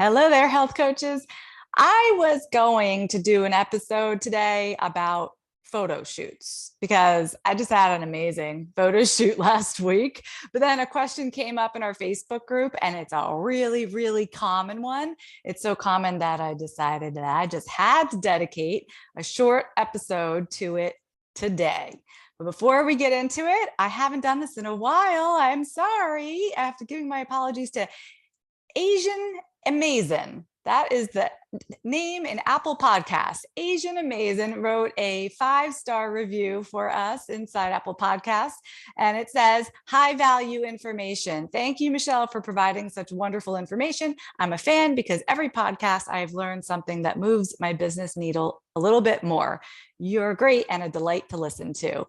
Hello there, health coaches. I was going to do an episode today about photo shoots because I just had an amazing photo shoot last week. But then a question came up in our Facebook group, and it's a really, really common one. It's so common that I decided that I just had to dedicate a short episode to it today. But before we get into it, I haven't done this in a while. I'm sorry. I have to give my apologies to Asian Amazing. That is the name in Apple Podcasts. Asian Amazing wrote a 5-star review for us inside Apple Podcasts. And it says, high value information. Thank you, Michelle, for providing such wonderful information. I'm a fan because every podcast I've learned something that moves my business needle a little bit more. You're great and a delight to listen to.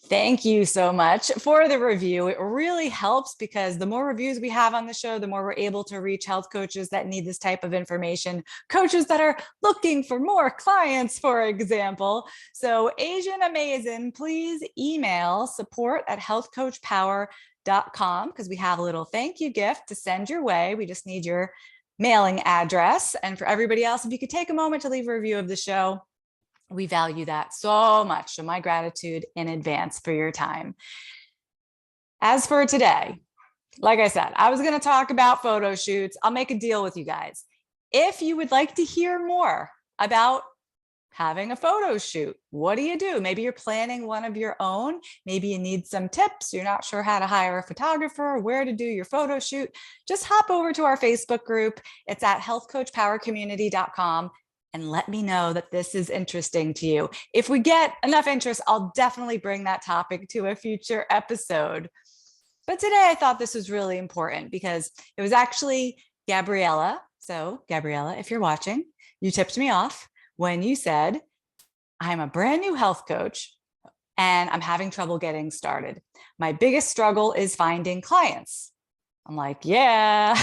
Thank you so much for the review. It really helps because the more reviews we have on the show, the more we're able to reach health coaches that need this type of information, coaches that are looking for more clients, for example. So Asian Amazing, please email support@healthcoachpower.com because we have a little thank you gift to send your way. We just need your mailing address. And for everybody else, if you could take a moment to leave a review of the show, we value that so much. So my gratitude in advance for your time. As for today, like I said, I was going to talk about photo shoots. I'll make a deal with you guys. If you would like to hear more about having a photo shoot, what do? Maybe you're planning one of your own. Maybe you need some tips. You're not sure how to hire a photographer, where to do your photo shoot. Just hop over to our Facebook group. It's at healthcoachpowercommunity.com. And let me know that this is interesting to you. If we get enough interest, I'll definitely bring that topic to a future episode. But today I thought this was really important because it was actually Gabriella. So Gabriella, if you're watching, you tipped me off when you said, I'm a brand new health coach and I'm having trouble getting started. My biggest struggle is finding clients. I'm like, yeah.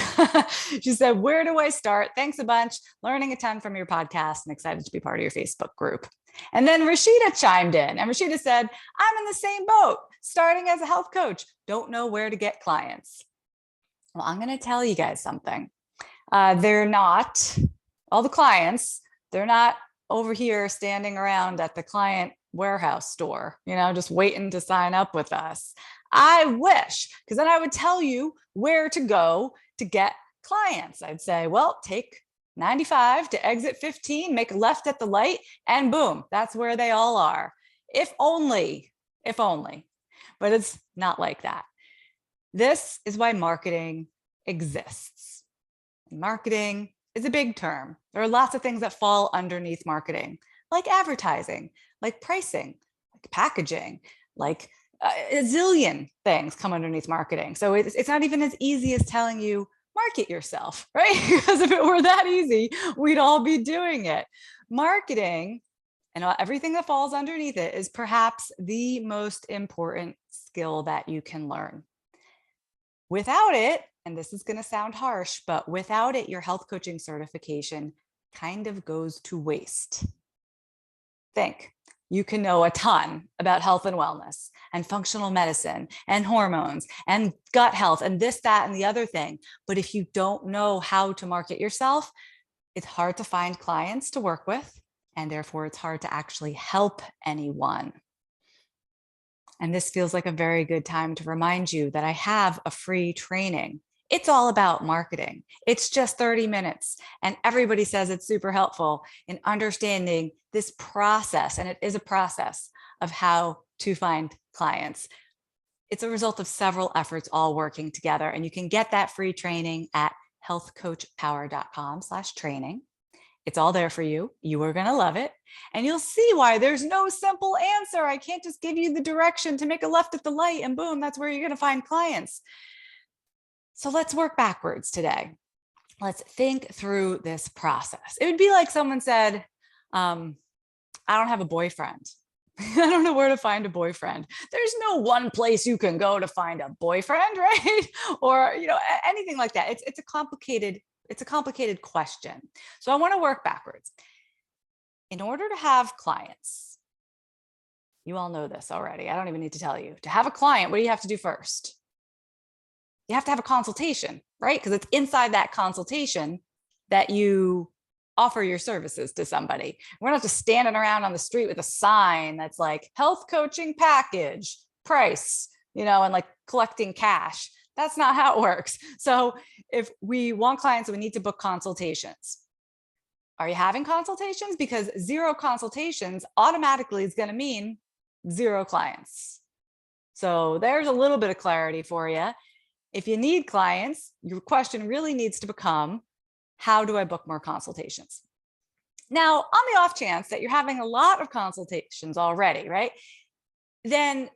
She said, where do I start? Thanks a bunch. Learning a ton from your podcast and excited to be part of your Facebook group. And then Rashida chimed in and Rashida said, I'm in the same boat, starting as a health coach. Don't know where to get clients. Well, I'm going to tell you guys something. They're not, all the clients, they're not over here standing around at the client warehouse store, just waiting to sign up with us. I wish, because then I would tell you where to go to get clients. I'd say, well, take 95 to exit 15, make a left at the light, and boom, that's where they all are. If only. But it's not like that. This is why marketing exists. Marketing is a big term. There are lots of things that fall underneath marketing, like advertising, like pricing, like packaging, like a zillion things come underneath marketing. So it's not even as easy as telling you market yourself, right? Because if it were that easy, we'd all be doing it. Marketing and everything that falls underneath it is perhaps the most important skill that you can learn. Without it, and this is going to sound harsh, but without it, your health coaching certification kind of goes to waste. Think. You can know a ton about health and wellness and functional medicine and hormones and gut health and this, that, and the other thing. But if you don't know how to market yourself, it's hard to find clients to work with, and therefore it's hard to actually help anyone. And this feels like a very good time to remind you that I have a free training. It's all about marketing. It's just 30 minutes. And everybody says it's super helpful in understanding this process. And it is a process of how to find clients. It's a result of several efforts all working together. And you can get that free training at healthcoachpower.com/training. It's all there for you. You are going to love it. And you'll see why there's no simple answer. I can't just give you the direction to make a left at the light and boom, that's where you're going to find clients. So let's work backwards today. Let's think through this process. It would be like someone said, I don't have a boyfriend. I don't know where to find a boyfriend. There's no one place you can go to find a boyfriend, right? Or, anything like that. It's a complicated question. So I want to work backwards. In order to have clients, you all know this already. I don't even need to tell you. To have a client, what do you have to do first? You have to have a consultation, right? Because it's inside that consultation that you offer your services to somebody. We're not just standing around on the street with a sign that's like health coaching package, price, and like collecting cash. That's not how it works. So if we want clients, we need to book consultations. Are you having consultations? Because 0 consultations automatically is going to mean 0 clients. So there's a little bit of clarity for you. If you need clients, your question really needs to become, how do I book more consultations? Now, on the off chance that you're having a lot of consultations already, right? Then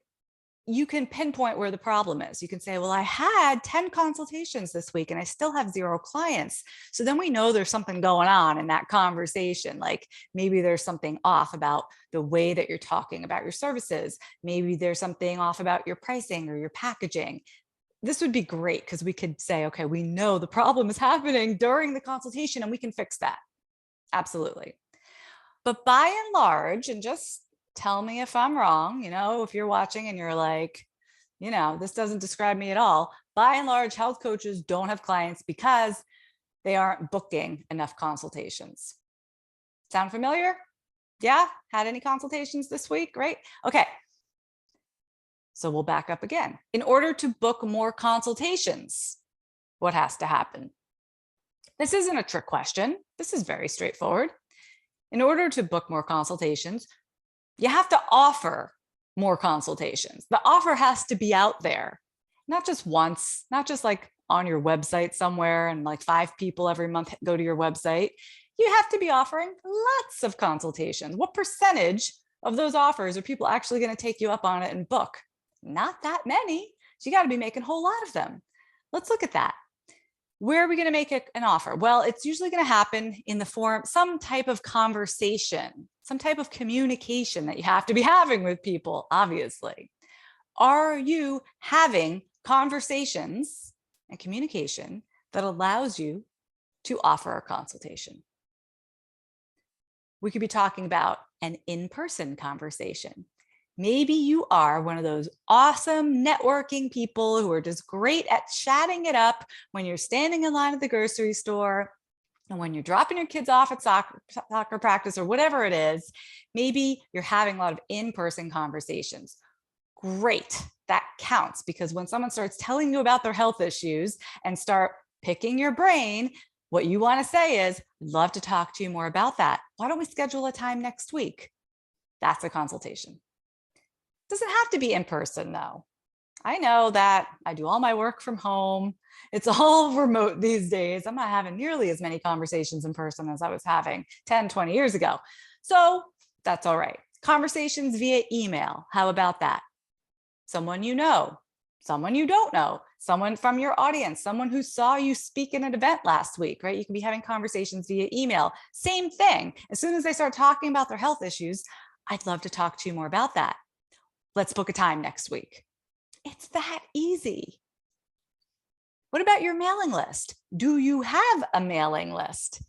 you can pinpoint where the problem is. You can say, well, I had 10 consultations this week and I still have 0 clients. So then we know there's something going on in that conversation. Like maybe there's something off about the way that you're talking about your services. Maybe there's something off about your pricing or your packaging. This would be great because we could say, okay, we know the problem is happening during the consultation and we can fix that. Absolutely. But by and large, and just tell me if I'm wrong, if you're watching and you're like, this doesn't describe me at all. By and large, health coaches don't have clients because they aren't booking enough consultations. Sound familiar? Yeah? Had any consultations this week? Right? Okay. So we'll back up again. In order to book more consultations, what has to happen? This isn't a trick question. This is very straightforward. In order to book more consultations, you have to offer more consultations. The offer has to be out there, not just once, not just like on your website somewhere and like 5 people every month go to your website. You have to be offering lots of consultations. What percentage of those offers are people actually going to take you up on it and book? Not that many. So you got to be making a whole lot of them. Let's look at that. Where are we going to make an offer? Well, it's usually going to happen in the form, some type of conversation, some type of communication that you have to be having with people, obviously. Are you having conversations and communication that allows you to offer a consultation? We could be talking about an in-person conversation. Maybe you are one of those awesome networking people who are just great at chatting it up when you're standing in line at the grocery store and when you're dropping your kids off at soccer practice or whatever it is. Maybe you're having a lot of in-person conversations. Great, that counts, because when someone starts telling you about their health issues and start picking your brain, what you want to say is, I'd love to talk to you more about that. Why don't we schedule a time next week? That's a consultation. Doesn't have to be in person though. I know that I do all my work from home. It's all remote these days. I'm not having nearly as many conversations in person as I was having 10, 20 years ago. So that's all right. Conversations via email. How about that? Someone you know, someone you don't know, someone from your audience, someone who saw you speak in an event last week, right? You can be having conversations via email. Same thing. As soon as they start talking about their health issues, I'd love to talk to you more about that. Let's book a time next week. It's that easy. What about your mailing list? Do you have a mailing list?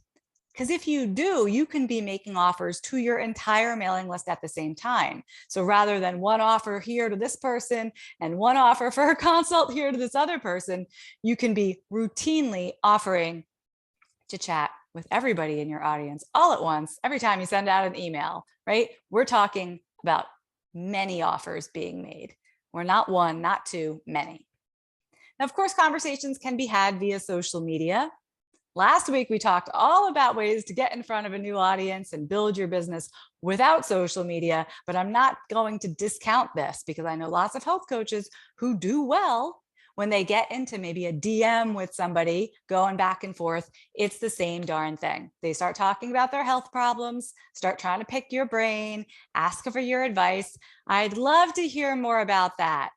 Because if you do, you can be making offers to your entire mailing list at the same time. So rather than one offer here to this person and one offer for a consult here to this other person, you can be routinely offering to chat with everybody in your audience all at once, every time you send out an email, right? We're talking about many offers being made. We're not one, not two, many. Now, of course, conversations can be had via social media. Last week, we talked all about ways to get in front of a new audience and build your business without social media, but I'm not going to discount this because I know lots of health coaches who do well when they get into maybe a DM with somebody going back and forth. It's the same darn thing. They start talking about their health problems, start trying to pick your brain, ask for your advice. I'd love to hear more about that.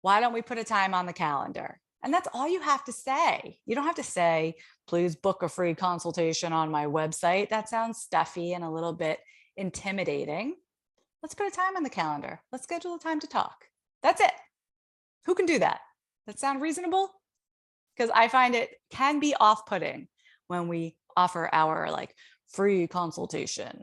Why don't we put a time on the calendar? And that's all you have to say. You don't have to say, please book a free consultation on my website. That sounds stuffy and a little bit intimidating. Let's put a time on the calendar. Let's schedule a time to talk. That's it. Who can do that? That sound reasonable? Because I find it can be off-putting when we offer our free consultation.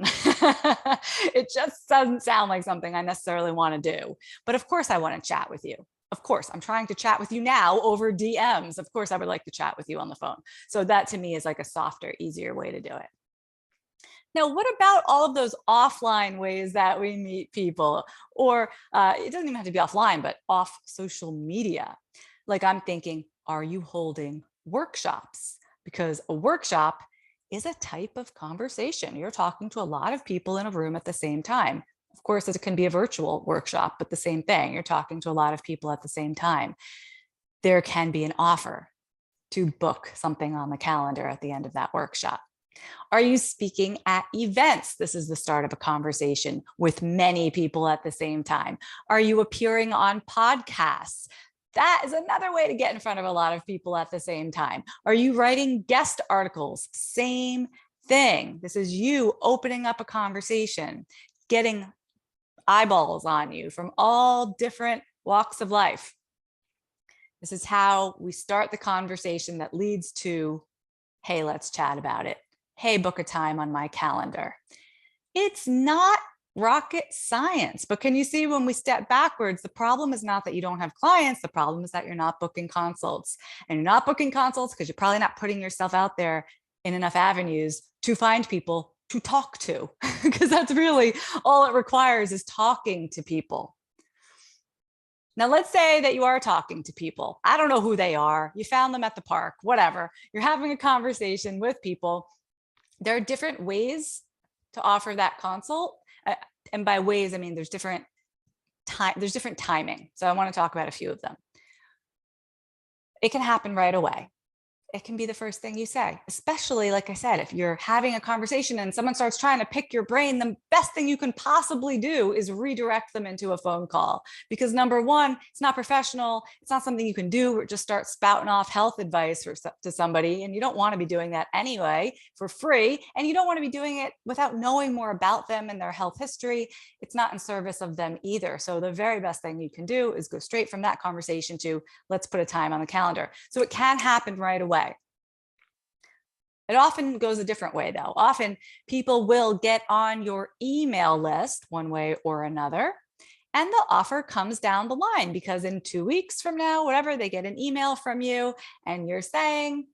It just doesn't sound like something I necessarily want to do. But of course I want to chat with you. Of course, I'm trying to chat with you now over DMs. Of course, I would like to chat with you on the phone. So that to me is like a softer, easier way to do it. Now, what about all of those offline ways that we meet people? Or it doesn't even have to be offline, but off social media. Like I'm thinking, are you holding workshops? Because a workshop is a type of conversation. You're talking to a lot of people in a room at the same time. Of course, it can be a virtual workshop, but the same thing. You're talking to a lot of people at the same time. There can be an offer to book something on the calendar at the end of that workshop. Are you speaking at events? This is the start of a conversation with many people at the same time. Are you appearing on podcasts? That is another way to get in front of a lot of people at the same time. Are you writing guest articles? Same thing. This is you opening up a conversation, getting eyeballs on you from all different walks of life. This is how we start the conversation that leads to, hey, let's chat about it. Hey, book a time on my calendar. It's not rocket science, but can you see when we step backwards, the problem is not that you don't have clients. The problem is that you're not booking consults, and you're not booking consults because you're probably not putting yourself out there in enough avenues to find people to talk to, because that's really all it requires is talking to people. Now, let's say that you are talking to people. I don't know who they are. You found them at the park, whatever. You're having a conversation with people. There are different ways to offer that consult. And by ways, I mean, there's different timing. So I want to talk about a few of them. It can happen right away. It can be the first thing you say, especially, like I said, if you're having a conversation and someone starts trying to pick your brain, the best thing you can possibly do is redirect them into a phone call. Because number one, it's not professional. It's not something you can do or just start spouting off health advice to somebody. And you don't want to be doing that anyway for free. And you don't want to be doing it without knowing more about them and their health history. It's not in service of them either. So the very best thing you can do is go straight from that conversation to let's put a time on the calendar. So it can happen right away. It often goes a different way, though. Often people will get on your email list one way or another, and the offer comes down the line because in 2 weeks from now, whatever, they get an email from you and you're saying,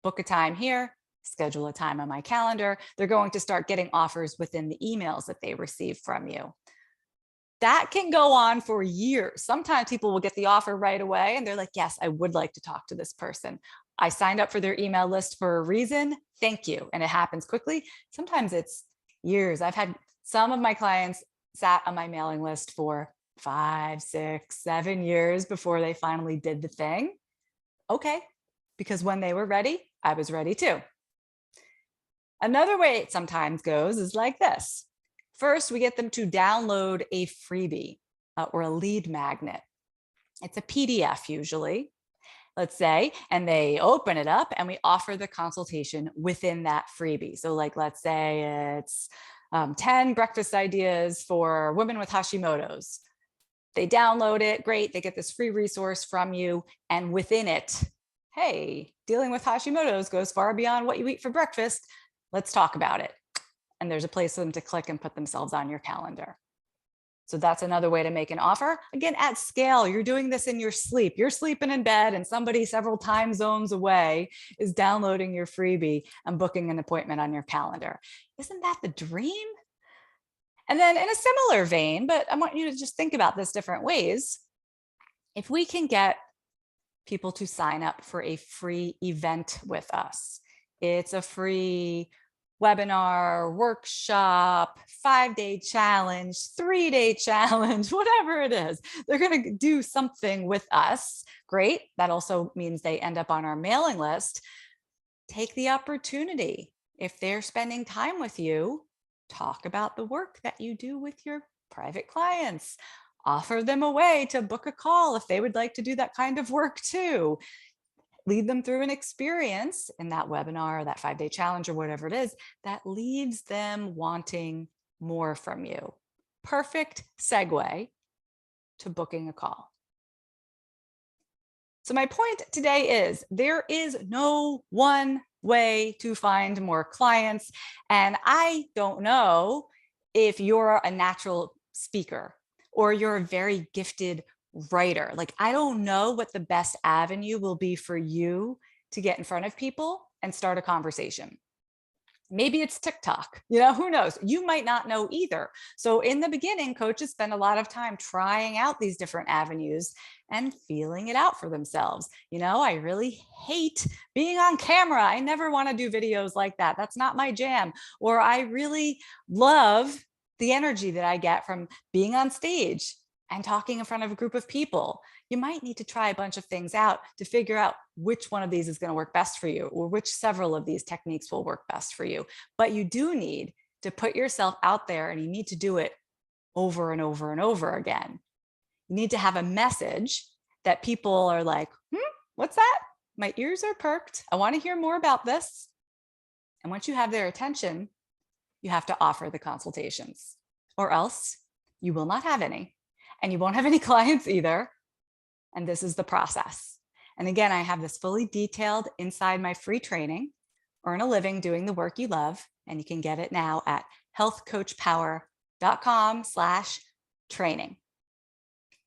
book a time here, schedule a time on my calendar. They're going to start getting offers within the emails that they receive from you. That can go on for years. Sometimes people will get the offer right away and they're like, yes, I would like to talk to this person. I signed up for their email list for a reason. Thank you. And it happens quickly. Sometimes it's years. I've had some of my clients sat on my mailing list for 5, 6, 7 years before they finally did the thing. Okay. Because when they were ready, I was ready too. Another way it sometimes goes is like this. First, we get them to download a freebie or a lead magnet. It's a PDF usually, let's say, and they open it up and we offer the consultation within that freebie. So like, let's say it's 10 breakfast ideas for women with Hashimoto's. They download it, great, they get this free resource from you. And within it, hey, dealing with Hashimoto's goes far beyond what you eat for breakfast. Let's talk about it. And there's a place for them to click and put themselves on your calendar. So that's another way to make an offer. Again, at scale, you're doing this in your sleep. You're sleeping in bed and somebody several time zones away is downloading your freebie and booking an appointment on your calendar. Isn't that the dream? And then in a similar vein, but I want you to just think about this different ways. If we can get people to sign up for a free event with us, it's a free webinar, workshop, 5-day challenge, 3-day challenge, whatever it is, they're going to do something with us. Great. That also means they end up on our mailing list. Take the opportunity. If they're spending time with you, talk about the work that you do with your private clients. Offer them a way to book a call if they would like to do that kind of work too. Lead them through an experience in that webinar, or that 5-day challenge, or whatever it is, that leaves them wanting more from you. Perfect segue to booking a call. So my point today is there is no one way to find more clients. And I don't know if you're a natural speaker or you're a very gifted writer. Like, I don't know what the best avenue will be for you to get in front of people and start a conversation. Maybe it's TikTok, who knows? You might not know either. So in the beginning, coaches spend a lot of time trying out these different avenues and feeling it out for themselves. I really hate being on camera. I never want to do videos like that. That's not my jam. Or I really love the energy that I get from being on stage and talking in front of a group of people. You might need to try a bunch of things out to figure out which one of these is going to work best for you, or which several of these techniques will work best for you. But you do need to put yourself out there, and you need to do it over and over and over again. You need to have a message that people are like, what's that? My ears are perked. I want to hear more about this. And once you have their attention, you have to offer the consultations, or else you will not have any, and you won't have any clients either. And this is the process. And again, I have this fully detailed inside my free training, Earn a Living Doing the Work You Love. And you can get it now at healthcoachpower.com/training.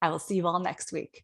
I will see you all next week.